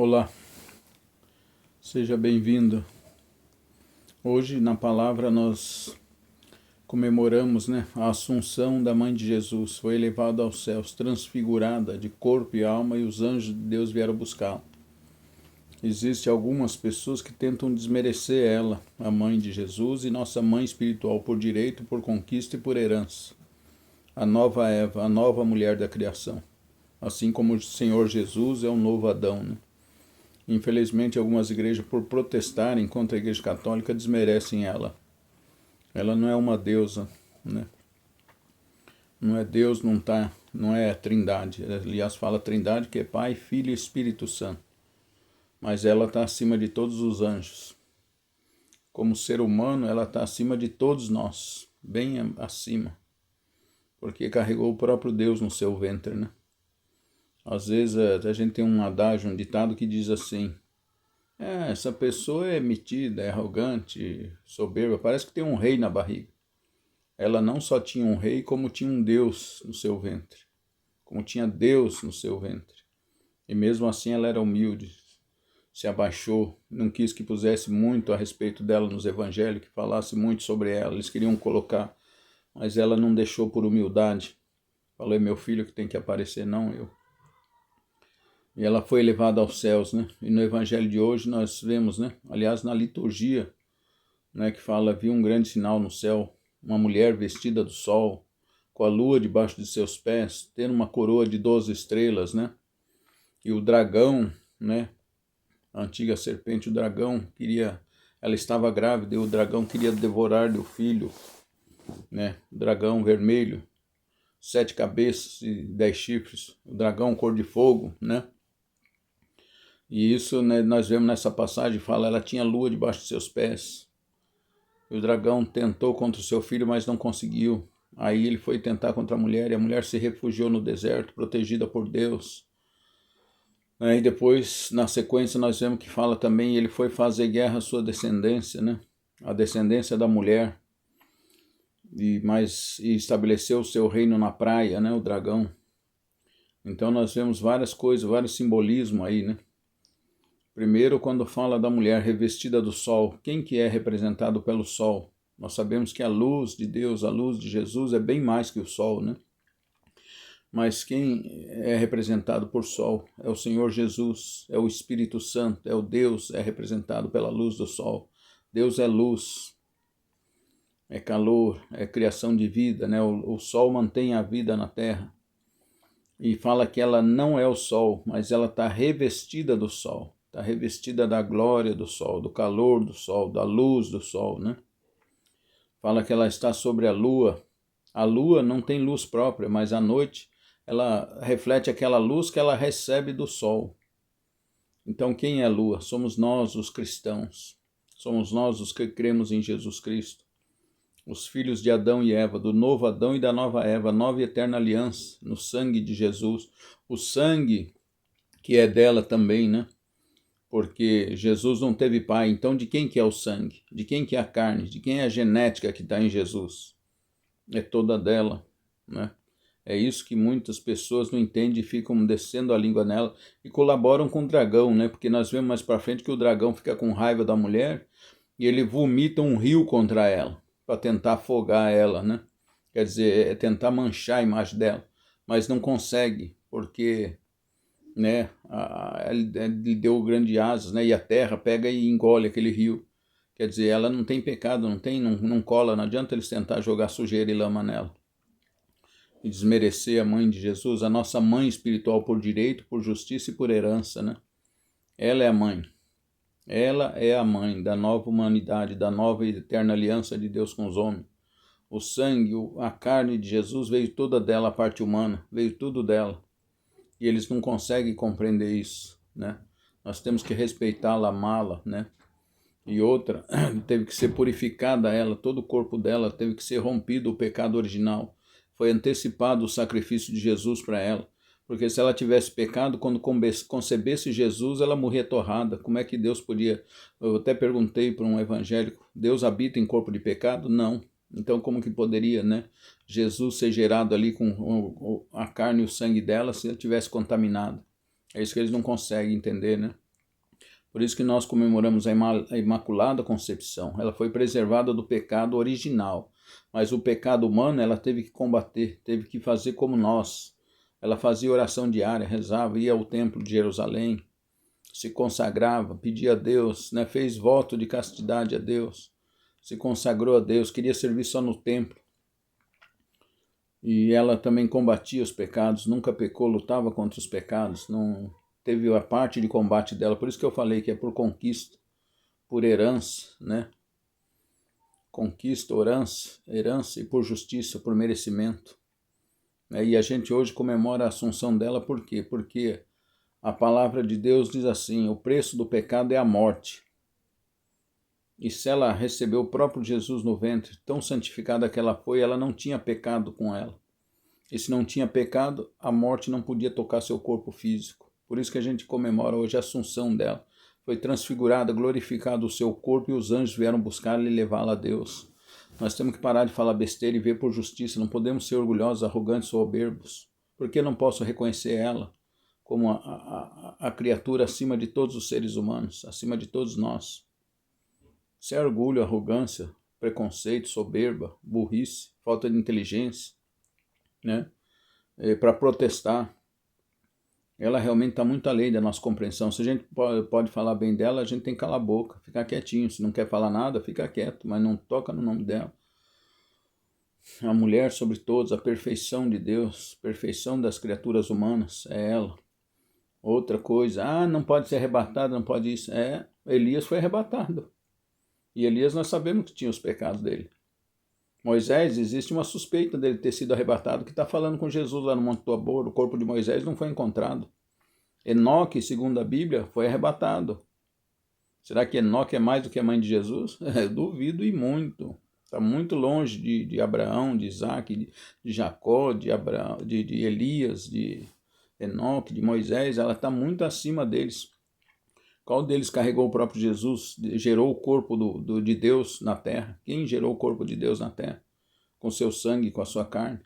Olá, seja bem-vindo. Hoje na palavra nós comemoramos a Assunção da Mãe de Jesus. Foi elevada aos céus, transfigurada de corpo e alma, e os anjos de Deus vieram buscá-la. Existem algumas pessoas que tentam desmerecer ela, a Mãe de Jesus, e nossa mãe espiritual por direito, por conquista e por herança. A nova Eva, a nova mulher da criação. Assim como o Senhor Jesus é um novo Adão, Infelizmente, algumas igrejas, por protestarem contra a Igreja Católica, desmerecem ela. Ela não é uma deusa, Não é Deus, não é Trindade. Aliás, fala Trindade, que é Pai, Filho e Espírito Santo. Mas ela está acima de todos os anjos. Como ser humano, ela está acima de todos nós, bem acima. Porque carregou o próprio Deus no seu ventre, Às vezes a gente tem um adágio, um ditado que diz assim: essa pessoa é metida, é arrogante, soberba, parece que tem um rei na barriga. Ela não só tinha um rei, como tinha um Deus no seu ventre. Como tinha Deus no seu ventre. E mesmo assim ela era humilde, se abaixou, não quis que pusesse muito a respeito dela nos evangelhos, que falasse muito sobre ela. Eles queriam colocar, mas ela não deixou por humildade. Falou: é meu filho que tem que aparecer, não eu. E ela foi elevada aos céus, E no evangelho de hoje nós vemos, Aliás, na liturgia, que fala: viu um grande sinal no céu, uma mulher vestida do sol, com a lua debaixo de seus pés, tendo uma coroa de 12 estrelas, E o dragão, A antiga serpente, o dragão, ela estava grávida e o dragão queria devorar-lhe o filho, O dragão vermelho, 7 cabeças e 10 chifres, o dragão cor de fogo, E isso, nós vemos nessa passagem, fala: ela tinha lua debaixo de seus pés. E o dragão tentou contra o seu filho, mas não conseguiu. Aí ele foi tentar contra a mulher, e a mulher se refugiou no deserto, protegida por Deus. E depois, na sequência, nós vemos que fala também: ele foi fazer guerra à sua descendência, A descendência da mulher. E estabeleceu o seu reino na praia, o dragão. Então nós vemos várias coisas, vários simbolismos aí, Primeiro, quando fala da mulher revestida do sol, quem que é representado pelo sol? Nós sabemos que a luz de Deus, a luz de Jesus é bem mais que o sol, Mas quem é representado por sol é o Senhor Jesus, é o Espírito Santo, é o Deus, é representado pela luz do sol. Deus é luz, é calor, é criação de vida, O sol mantém a vida na terra. E fala que ela não é o sol, mas ela está revestida do sol. Está revestida da glória do sol, do calor do sol, da luz do sol, Fala que ela está sobre a lua. A lua não tem luz própria, mas à noite ela reflete aquela luz que ela recebe do sol. Então quem é a lua? Somos nós, os cristãos. Somos nós os que cremos em Jesus Cristo. Os filhos de Adão e Eva, do novo Adão e da nova Eva, nova e eterna aliança, no sangue de Jesus. O sangue que é dela também, Porque Jesus não teve pai, então de quem que é o sangue? De quem que é a carne? De quem é a genética que está em Jesus? É toda dela, É isso que muitas pessoas não entendem e ficam descendo a língua nela e colaboram com o dragão, Porque nós vemos mais para frente que o dragão fica com raiva da mulher e ele vomita um rio contra ela, para tentar afogar ela, Quer dizer, é tentar manchar a imagem dela, mas não consegue, porque ele deu grandes asas, e a terra pega e engole aquele rio. Quer dizer, ela não tem pecado, não cola, não adianta eles tentar jogar sujeira e lama nela. E desmerecer a mãe de Jesus, a nossa mãe espiritual por direito, por justiça e por herança, Ela é a mãe. Ela é a mãe da nova humanidade, da nova e eterna aliança de Deus com os homens. O sangue, a carne de Jesus veio toda dela, a parte humana, veio tudo dela. E eles não conseguem compreender isso, Nós temos que respeitá-la, amá-la, E outra, teve que ser purificada ela, todo o corpo dela teve que ser rompido o pecado original. Foi antecipado o sacrifício de Jesus para ela. Porque se ela tivesse pecado, quando concebesse Jesus, ela morria torrada. Como é que Deus podia... Eu até perguntei para um evangélico: Deus habita em corpo de pecado? Não. Então como que poderia, Jesus ser gerado ali com a carne e o sangue dela se ele tivesse contaminado? É isso que eles não conseguem entender, Por isso que nós comemoramos a Imaculada Concepção. Ela foi preservada do pecado original, mas o pecado humano ela teve que combater, teve que fazer como nós. Ela fazia oração diária, rezava, ia ao templo de Jerusalém, se consagrava, pedia a Deus, né? Fez voto de castidade a Deus, se consagrou a Deus, queria servir só no templo. E ela também combatia os pecados, nunca pecou, lutava contra os pecados, não teve a parte de combate dela. Por isso que eu falei que é por conquista, por herança, né? Conquista, herança e por justiça, por merecimento. E a gente hoje comemora a assunção dela por quê? Porque a palavra de Deus diz assim, o preço do pecado é a morte. E se ela recebeu o próprio Jesus no ventre, tão santificada que ela foi, ela não tinha pecado com ela. E se não tinha pecado, a morte não podia tocar seu corpo físico. Por isso que a gente comemora hoje a assunção dela. Foi transfigurada, glorificado o seu corpo e os anjos vieram buscá-la e levá-la a Deus. Nós temos que parar de falar besteira e ver por justiça. Não podemos ser orgulhosos, arrogantes, soberbos. Por que não posso reconhecer ela como a criatura acima de todos os seres humanos, acima de todos nós? Se é orgulho, arrogância, preconceito, soberba, burrice, falta de inteligência, né? Para protestar, ela realmente está muito além da nossa compreensão. Se a gente pode falar bem dela, a gente tem que calar a boca, ficar quietinho. Se não quer falar nada, fica quieto, mas não toca no nome dela. A mulher sobre todos, a perfeição de Deus, perfeição das criaturas humanas, é ela. Outra coisa, não pode ser arrebatado, não pode isso. Elias foi arrebatado. E Elias nós sabemos que tinha os pecados dele. Moisés, existe uma suspeita dele ter sido arrebatado, que está falando com Jesus lá no Monte Tabor. O corpo de Moisés não foi encontrado. Enoque, segundo a Bíblia, foi arrebatado. Será que Enoque é mais do que a mãe de Jesus? Eu duvido e muito. Está muito longe de Abraão, de Isaac, de Jacó, de Elias, de Enoque, de Moisés. Ela está muito acima deles. Qual deles carregou o próprio Jesus, gerou o corpo de Deus na terra? Quem gerou o corpo de Deus na terra? Com seu sangue, com a sua carne.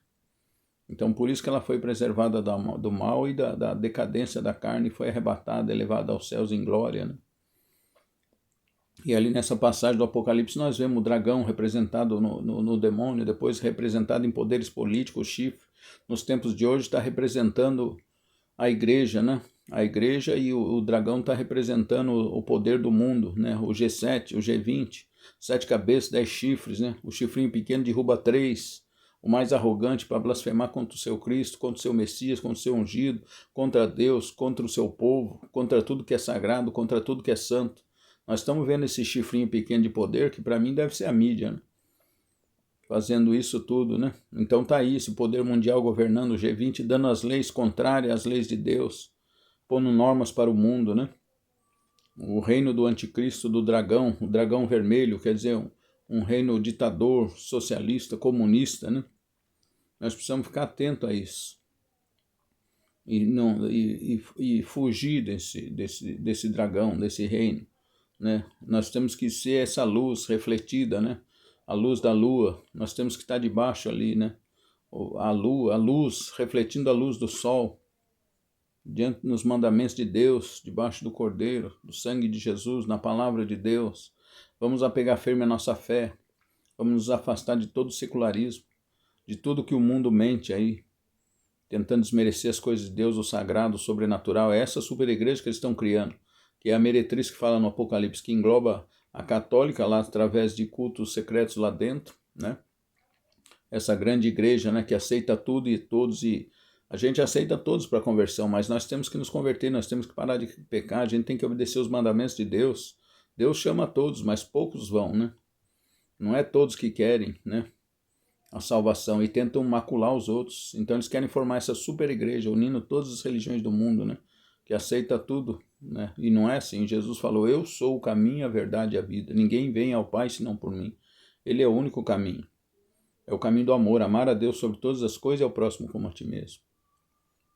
Então, por isso que ela foi preservada do mal e da decadência da carne, e foi arrebatada, elevada aos céus em glória, né? E ali nessa passagem do Apocalipse nós vemos o dragão representado no demônio, depois representado em poderes políticos, o chifre. Nos tempos de hoje está representando a igreja, né? A igreja, e o dragão está representando o poder do mundo, né? O G7, o G20, 7 cabeças, 10 chifres, né? O chifrinho pequeno derruba 3, o mais arrogante para blasfemar contra o seu Cristo, contra o seu Messias, contra o seu ungido, contra Deus, contra o seu povo, contra tudo que é sagrado, contra tudo que é santo. Nós estamos vendo esse chifrinho pequeno de poder, que para mim deve ser a mídia, né? Fazendo isso tudo, né? Então tá aí, esse poder mundial governando o G20, dando as leis contrárias às leis de Deus, pondo normas para o mundo, né? O reino do anticristo, do dragão, o dragão vermelho, quer dizer, um reino ditador, socialista, comunista, né? Nós precisamos ficar atentos a isso. E fugir desse dragão, desse reino, né? Nós temos que ser essa luz refletida, né? A luz da lua, nós temos que estar debaixo ali, né? A luz, refletindo a luz do sol, diante dos mandamentos de Deus, debaixo do Cordeiro, do sangue de Jesus, na palavra de Deus. Vamos apegar firme a nossa fé, vamos nos afastar de todo secularismo, de tudo que o mundo mente aí, tentando desmerecer as coisas de Deus, o sagrado, o sobrenatural. É essa super igreja que eles estão criando, que é a meretriz que fala no Apocalipse, que engloba a católica lá através de cultos secretos lá dentro, né? Essa grande igreja, né, que aceita tudo e todos, e a gente aceita todos para conversão, mas nós temos que nos converter, nós temos que parar de pecar, a gente tem que obedecer os mandamentos de Deus. Deus chama a todos, mas poucos vão, né? Não é todos que querem, né, a salvação, e tentam macular os outros. Então eles querem formar essa super igreja, unindo todas as religiões do mundo, né, que aceita tudo, né? E não é assim. Jesus falou: eu sou o caminho, a verdade e a vida. Ninguém vem ao Pai senão por mim. Ele é o único caminho. É o caminho do amor, amar a Deus sobre todas as coisas e ao próximo como a ti mesmo.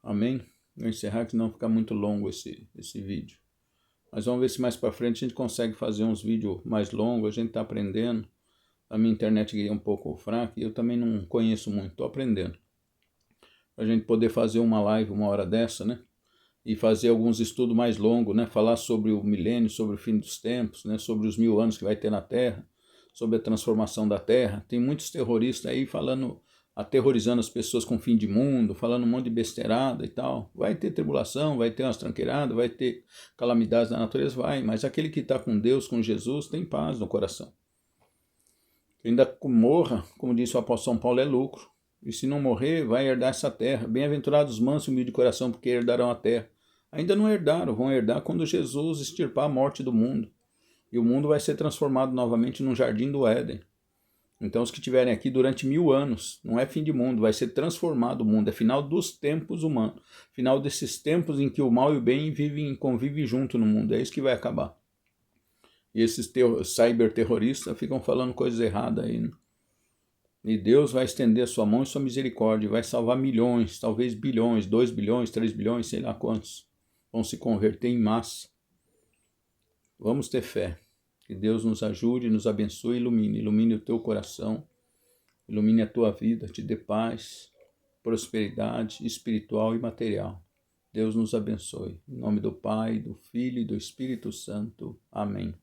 Amém? Vou encerrar, que senão fica muito longo esse vídeo. Mas vamos ver se mais para frente a gente consegue fazer uns vídeos mais longos. A gente está aprendendo. A minha internet é um pouco fraca e eu também não conheço muito, estou aprendendo. Para a gente poder fazer uma live uma hora dessa, né? e fazer alguns estudos mais longos, né? Falar sobre o milênio, sobre o fim dos tempos, né? Sobre os 1000 anos que vai ter na Terra, sobre a transformação da Terra. Tem muitos terroristas aí falando, aterrorizando as pessoas com o fim de mundo, falando um monte de besteirada e tal. Vai ter tribulação, vai ter umas tranqueiradas, vai ter calamidades da natureza, vai. Mas aquele que está com Deus, com Jesus, tem paz no coração. Ainda morra, como disse o apóstolo São Paulo, é lucro. E se não morrer, vai herdar essa terra. Bem-aventurados os mansos e humildes de coração, porque herdarão a terra. Ainda não herdaram, vão herdar quando Jesus extirpar a morte do mundo. E o mundo vai ser transformado novamente num jardim do Éden. Então os que estiverem aqui durante 1000 anos, não é fim de mundo, vai ser transformado o mundo. É final dos tempos humanos. Final desses tempos em que o mal e o bem convivem junto no mundo. É isso que vai acabar. E esses cyberterroristas ficam falando coisas erradas aí, né? E Deus vai estender a sua mão e sua misericórdia, vai salvar milhões, talvez bilhões, 2 bilhões, 3 bilhões, sei lá quantos, vão se converter em massa. Vamos ter fé. Que Deus nos ajude, nos abençoe, ilumine o teu coração, ilumine a tua vida, te dê paz, prosperidade espiritual e material. Deus nos abençoe. Em nome do Pai, do Filho e do Espírito Santo. Amém.